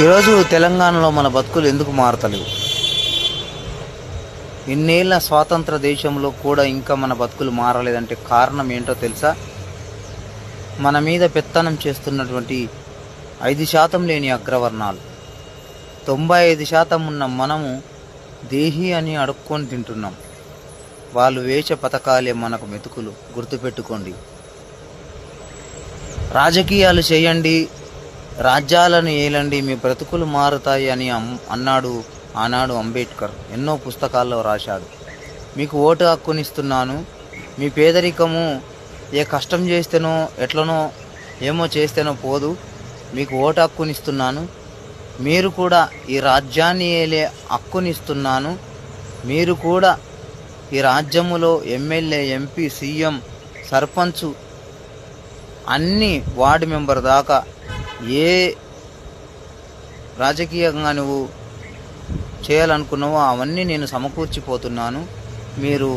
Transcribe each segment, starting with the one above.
ఈరోజు తెలంగాణలో మన బతుకులు ఎందుకు మారతలేవు? ఇన్నేళ్ల స్వాతంత్ర దేశంలో కూడా ఇంకా మన బతుకులు మారలేదంటే కారణం ఏంటో తెలుసా? మన మీద పెత్తనం చేస్తున్నటువంటి 5% లేని అగ్రవర్ణాలు. 95% ఉన్న మనము దేహి అని అడుక్కొని తింటున్నాం. వాళ్ళు వేష పథకాలే మనకు మెతుకులు. గుర్తుపెట్టుకోండి. రాజకీయాలు చేయండి, రాజ్యాలను ఏలండి, మీ బ్రతుకులు మారుతాయి అని అన్నాడు ఆనాడు అంబేద్కర్. ఎన్నో పుస్తకాల్లో రాశాడు. మీకు ఓటు హక్కునిస్తున్నాను, మీ పేదరికము ఏ కష్టం చేస్తేనో ఎట్లనో ఏమో చేస్తేనో పోదు, మీకు ఓటు హక్కునిస్తున్నాను, మీరు కూడా ఈ రాజ్యాన్ని ఏలే హక్కునిస్తున్నాను, మీరు కూడా ఈ రాజ్యములో ఎమ్మెల్యే, ఎంపీ, సీఎం, సర్పంచ్ అన్ని వార్డు మెంబర్ దాకా ఏ రాజకీయంగా నువ్వు చేయాలనుకున్నావో అవన్నీ నేను సమకూర్చిపోతున్నాను, మీరు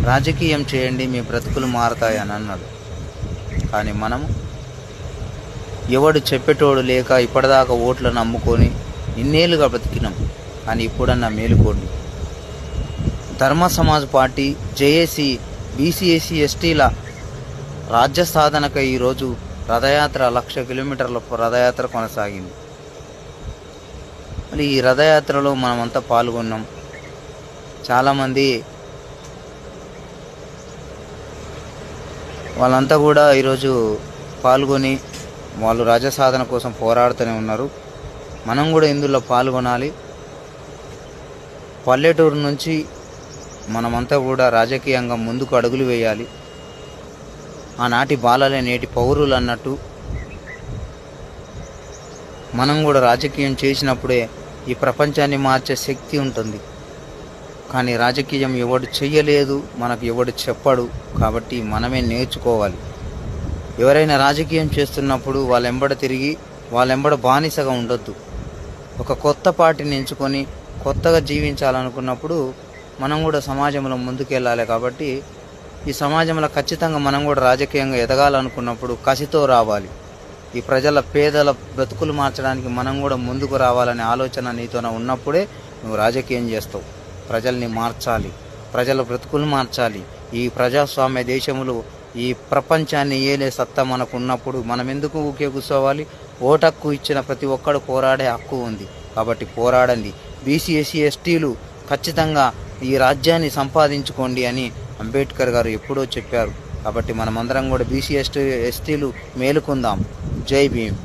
రాజకీయం చేయండి, మీ బ్రతుకులు మారతాయి అని అన్నాడు. కానీ మనము ఎవడు చెప్పేటోడు లేక ఇప్పటిదాకా ఓట్లను నమ్ముకొని ఇన్నేళ్ళుగా బ్రతికినాం. కానీ ఇప్పుడన్నా మేలుకోండి. ధర్మ Samaj party, JAC, BC, SC, ఎస్టీల రాజ్య సాధనకై ఈరోజు రథయాత్ర 1,00,000 కిలోమీటర్ల రథయాత్ర కొనసాగింది. మళ్ళీ ఈ రథయాత్రలో మనమంతా పాల్గొన్నాం. చాలామంది వాళ్ళంతా కూడా ఈరోజు పాల్గొని వాళ్ళు రాజ్య సాధన కోసం పోరాడుతూనే ఉన్నారు. మనం కూడా ఇందులో పాల్గొనాలి. పల్లెటూరు నుంచి మనమంతా కూడా రాజకీయంగా ముందుకు అడుగులు వేయాలి. ఆనాటి బాలలే నేటి పౌరులు అన్నట్టు మనం కూడా రాజకీయం చేసినప్పుడే ఈ ప్రపంచాన్ని మార్చే శక్తి ఉంటుంది. కానీ రాజకీయం ఎవడు చెయ్యలేదు, మనకు ఎవడు చెప్పడు. కాబట్టి మనమే నేర్చుకోవాలి. ఎవరైనా రాజకీయం చేస్తున్నప్పుడు వాళ్ళెంబడ తిరిగి వాళ్ళెంబడ బానిసగా ఉండొద్దు. ఒక కొత్త పార్టీని ఎంచుకొని కొత్తగా జీవించాలనుకున్నప్పుడు మనం కూడా సమాజంలో ముందుకెళ్ళాలి. కాబట్టి ఈ సమాజంలో ఖచ్చితంగా మనం కూడా రాజకీయంగా ఎదగాలనుకున్నప్పుడు కసితో రావాలి. ఈ పేదల బ్రతుకులు మార్చడానికి మనం కూడా ముందుకు రావాలనే ఆలోచన నీతోన ఉన్నప్పుడే నువ్వు రాజకీయం చేస్తావు. ప్రజల్ని మార్చాలి, ప్రజల బ్రతుకులు మార్చాలి. ఈ ప్రజాస్వామ్య దేశంలో ఈ ప్రపంచాన్ని ఏలే సత్తా మనకు ఉన్నప్పుడు మనం ఎందుకు ఊకే కూర్చోవాలి? ఓటు హక్కు ఇచ్చిన ప్రతి ఒక్కడు పోరాడే హక్కు ఉంది. కాబట్టి పోరాడండి. బీసీ, ఎస్సీ, ఎస్టీలు ఖచ్చితంగా ఈ రాజ్యాన్ని సంపాదించుకోండి అని అంబేద్కర్ గారు ఎప్పుడో చెప్పారు. కాబట్టి మనమందరం కూడా బీసీ, ఎస్టీలు మేలుకుందాం. జై భీమ్.